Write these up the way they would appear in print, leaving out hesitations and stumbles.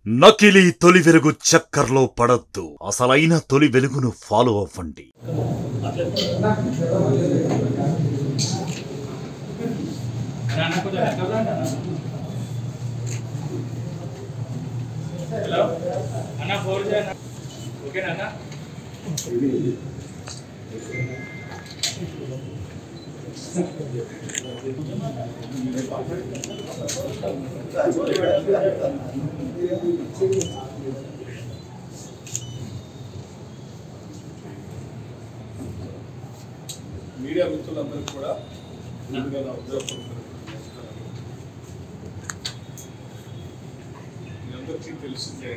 నకిలీ తొలి వెలుగు చక్కర్లో పడొద్దు. అసలైన తొలి వెలుగును ఫాలో అవ్వండి. మీడియా మిత్రులందరికీ కూడా మీ అందరికీ తెలిసిందే,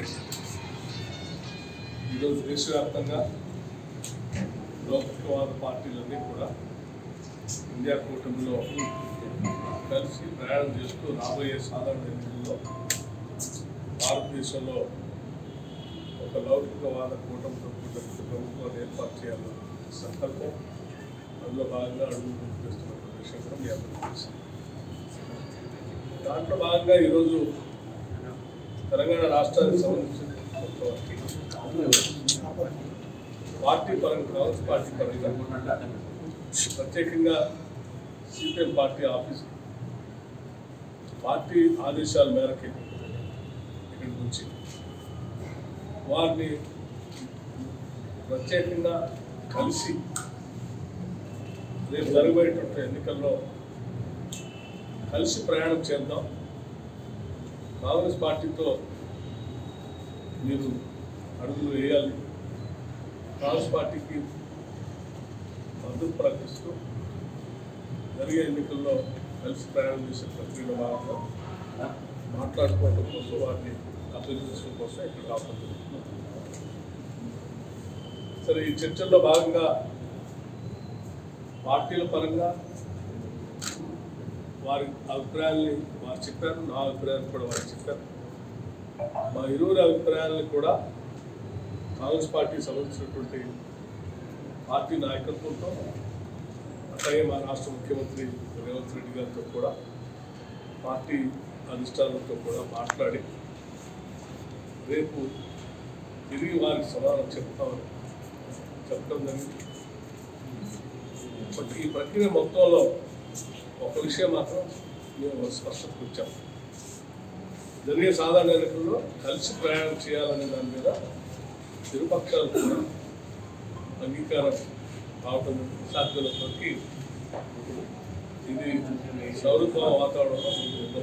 ఈరోజు దేశవ్యాప్తంగా లౌకికవాద పార్టీలన్నీ కూడా ఇండియా కూటమిలో కలిసి ప్రయాణం చేస్తూ రాబోయే సాధారణ ఎన్నికల్లో భారతదేశంలో ఒక లౌకికవాద కూటమితో కూడిన ప్రభుత్వాన్ని ఏర్పాటు చేయాలని సంకల్పం, అందులో భాగంగా అడుగులు వేస్తున్న విషయం కూడా మీ అందరికీ తెలుసు. దాంట్లో భాగంగా ఈరోజు తెలంగాణ రాష్ట్రానికి సంబంధించిన పార్టీ పరంగా కావచ్చు, పార్టీ పరంగా ప్రత్యేకంగా సిపిఎం పార్టీ ఆఫీస్ పార్టీ ఆదేశాల మేరకు ఇక్కడి నుంచి వారిని ప్రత్యేకంగా కలిసి రేపు జరగబోయేటువంటి ఎన్నికల్లో కలిసి ప్రయాణం చేద్దాం, కాంగ్రెస్ పార్టీతో మీరు అడుగులు వేయాలి, కాంగ్రెస్ పార్టీకి మద్దతు ప్రకటిస్తూ జరిగే ఎన్నికల్లో కలిసి ప్రయాణం చేసే ప్రక్రియలో భాగంగా మాట్లాడుకోవడం కోసం, వారిని అభ్యర్థించడం కోసం ఇక్కడ రావడం జరుగుతుంది. సరే, ఈ చర్చల్లో భాగంగా పార్టీల పరంగా వారి అభిప్రాయాల్ని వారు చెప్పారు, నా అభిప్రాయాలు కూడా వారు చెప్పారు. మా ఇరువురి అభిప్రాయాలను కూడా కాంగ్రెస్ పార్టీకి సంబంధించినటువంటి పార్టీ నాయకత్వంతో, అట్లాగే మా రాష్ట్ర ముఖ్యమంత్రి రేవంత్ రెడ్డి గారితో కూడా, పార్టీ అధిష్టానంతో కూడా మాట్లాడి రేపు తిరిగి వారికి సమాధానం చెప్తామని చెప్పడం జరిగింది. బట్ ఈ ప్రక్రియ మొత్తంలో ఒక విషయం మాత్రం మేము స్పష్టతకు వచ్చాం, జరిగే సాధారణ ఎన్నికల్లో కలిసి ప్రయాణం చేయాలనే దాని మీద ఇరుపక్షాలు కూడా అంగీకారం కావటం సాధ్యమైనంతవరకు ఇది సౌరత్వ వాతావరణంలో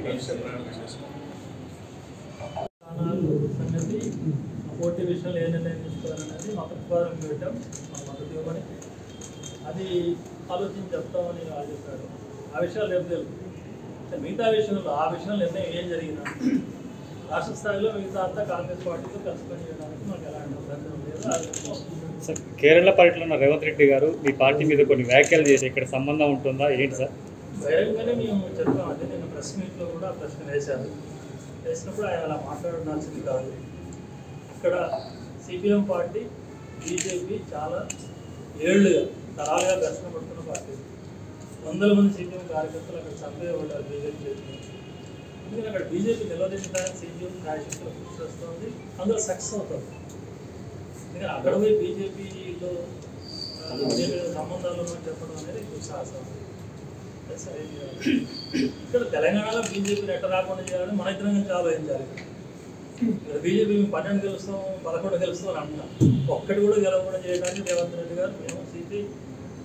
కలిసి ప్రయాణం చేస్తాం. సంగతి పోటీ విషయంలో ఏ నిర్ణయం తీసుకోవాలనేది మా ప్రతిపాదన పెట్టాం, మా మద్దతు ఇవ్వమని, అది ఆలోచించి చెప్తామని వాళ్ళు చెప్పారు. ఆ విషయాలు రేపు తెలుసు. మిగతా విషయంలో ఆ విషయంలో నిర్ణయం ఏం జరిగినా రాష్ట్ర స్థాయిలో మిగతా అంతా కాంగ్రెస్ పార్టీతో కలిసి పనిచేయడానికి మాకు ఎలాంటి అభ్యంతరం లేదు. సార్, కేరళ పర్యటనలో ఉన్న రేవంత్ రెడ్డి గారు మీ పార్టీ మీద కొన్ని వ్యాఖ్యలు చేసి ఇక్కడ సంబంధం ఉంటుందా ఏంటి సార్? బహిరంగానే మేము చెప్పాం. అంటే నేను ప్రెస్ మీట్లో కూడా ప్రశ్న వేసినప్పుడు ఆయన అలా మాట్లాడాల్సింది కాదు. ఇక్కడ సిపిఎం పార్టీ బీజేపీ చాలా ఏళ్ళుగా తరాలుగా ఘర్షణ పడుతున్న పార్టీ. వందల మంది సిపిఎం కార్యకర్తలు అక్కడ చంపేయబడ్డారు బీజేపీ చేతులు. ఎందుకంటే అక్కడ బీజేపీ నిలదీయడానికి సిపిఎం రాజశక్తులు కృషి చేస్తుంది, అందులో సక్సెస్ అవుతుంది. ఎందుకంటే అక్కడ పోయి బీజేపీలో సంబంధాలు చెప్పడం అనేది దుస్సాహసం. సరే, ఇక్కడ తెలంగాణలో బీజేపీని ఎట్ట రాకుండా చేయాలని మన ఇద్దరం నుంచి ఆలోచించాలి. బీజేపీ 12 గెలుస్తాం, 11 గెలుస్తాం అని అంటున్నాం. ఒక్కటి కూడా గెలవకుండా చేయడానికి రేవంత్ రెడ్డి గారు, మేము సిపి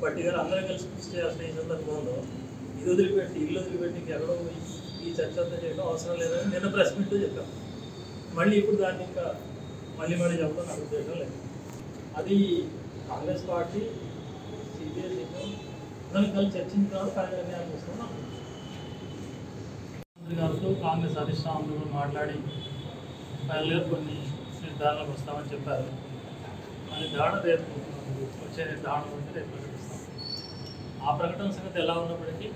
పట్టి గారు అందరం కలిసి కృషి చేయాల్సిన ఈ సందర్భంలో ఇది వదిలిపెట్టి ఇల్లు వదిలిపెట్టి ఎక్కడో ఈ చర్చ అంతా చేయడం అవసరం లేదని నిన్న ప్రెస్ మీట్లో చెప్పాం. మళ్ళీ ఇప్పుడు దాన్ని ఇంకా మళ్ళీ చెప్పడం నాకు ఉద్దేశం లేదు. అది కాంగ్రెస్ పార్టీ సిపిఐ సిపిఎం దాన్ని కలిసి చర్చించిన తర్వాత కార్య నిర్ణయాలు తీసుకున్నాం. ముఖ్యమంత్రి గారితో కాంగ్రెస్ అధిష్టానంలో మాట్లాడి ఫైనల్గా కొన్ని నిర్ధారణలకు వస్తామని చెప్పారు. అది రేపు వచ్చే నిర్ధారణ ఉంటే రేపు ప్రకటిస్తాం. ఆ ప్రకటన సంగతి ఎలా ఉన్నప్పటికీ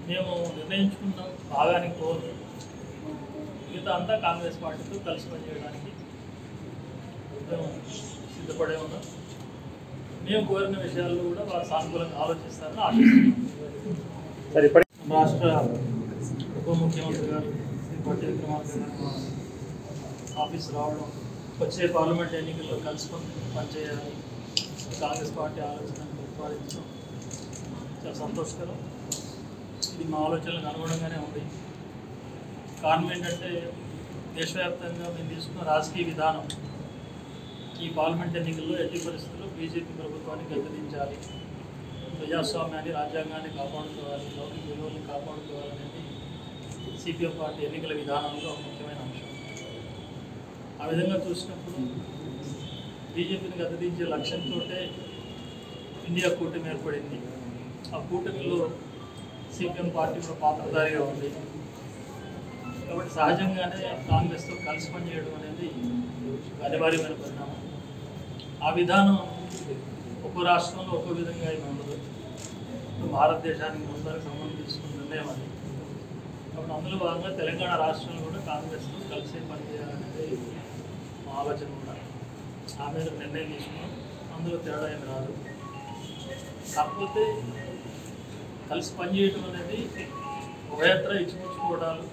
మేము నిర్ణయించుకున్నాం భాగానికి పోదు, మిగతా అంతా కాంగ్రెస్ పార్టీతో కలిసి పనిచేయడానికి మేము సిద్ధపడే ఉన్నాం. మేము కోరిన విషయాల్లో కూడా వారు సానుకూలంగా ఆలోచిస్తారని ఆశిస్తున్నాం. రాష్ట్ర ఉప ముఖ్యమంత్రి గారు శ్రీ బట్టి విక్రమార్క ఆఫీస్ రావడం, వచ్చే పార్లమెంట్ ఎన్నికల్లో కలుసుకొని పనిచేయాలి, కాంగ్రెస్ పార్టీ ఆలోచనను ప్రతిపాదించడం చాలా సంతోషకరం. ఇది మా ఆలోచనలకు అనుగుణంగానే ఉంది. కారణం ఏంటంటే దేశవ్యాప్తంగా మేము తీసుకున్న రాజకీయ విధానం ఈ పార్లమెంట్ ఎన్నికల్లో ఎట్టి పరిస్థితుల్లో బీజేపీ ప్రభుత్వాన్ని గద్దెదించాలి, ప్రజాస్వామ్యాన్ని రాజ్యాంగాన్ని కాపాడుకోవాలి, లౌకిక విలువల్ని కాపాడుకోవాలనేది సిపిఎం పార్టీ ఎన్నికల విధానంలో ఒక ముఖ్యమైన అంశం. ఆ విధంగా చూసినప్పుడు బీజేపీని గద్దెదించే లక్ష్యంతో ఇండియా కూటమి ఏర్పడింది. ఆ కూటమిలో సిపిఎం పార్టీ కూడా పాత్రధారిగా ఉంది. కాబట్టి సహజంగానే కాంగ్రెస్తో కలిసి పనిచేయడం అనేది అనివార్యమైన పరిణామం. ఆ విధానం ఒక్కో రాష్ట్రంలో ఒక్కో విధంగా ఏమి ఉండదు. భారతదేశానికి మొత్తానికి సంబంధం తీసుకున్న నిర్ణయం అది. కాబట్టి అందులో భాగంగా తెలంగాణ రాష్ట్రంలో కూడా కాంగ్రెస్తో కలిసి పనిచేయాలనేది మా ఆలోచన కూడా. ఆ మీద నిర్ణయం తీసుకున్నాం. అందులో తేడా ఏమి రాదు. కాకపోతే కలిసి పనిచేయటం అనేది ఉభయత్ర ఇచ్చిపుచ్చుకోవడాలు,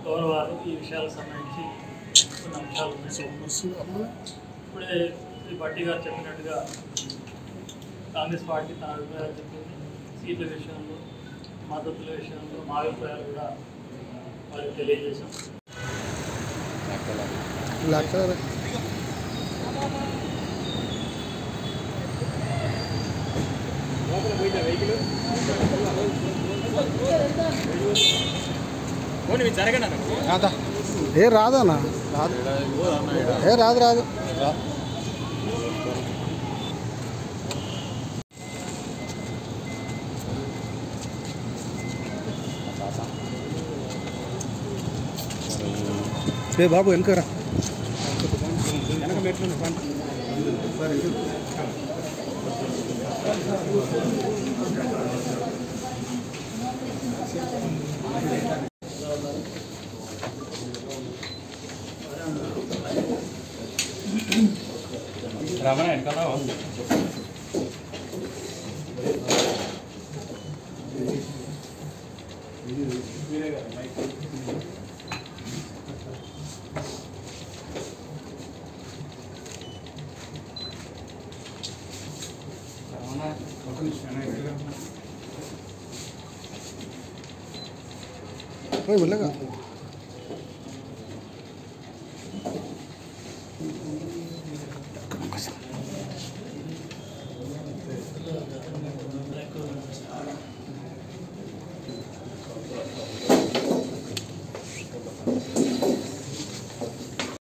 గౌరవాలు, ఈ విషయాలకు సంబంధించి కొన్ని అంశాలు ఉన్నాయి. ఇప్పుడే శ్రీ భట్టి గారు చెప్పినట్టుగా కాంగ్రెస్ పార్టీ తన అభిప్రాయాలు చెప్పింది. సీట్ల విషయంలో, మద్దతుల విషయంలో మా అభిప్రాయాలు కూడా వారికి తెలియజేశాం. ఏ రాదన్నా రాదు, ఏ రాదు రాదు. ఏ బాబు వెనకరా, వెనక మెట్లు రమణ వెనకాల వెళ్ళగా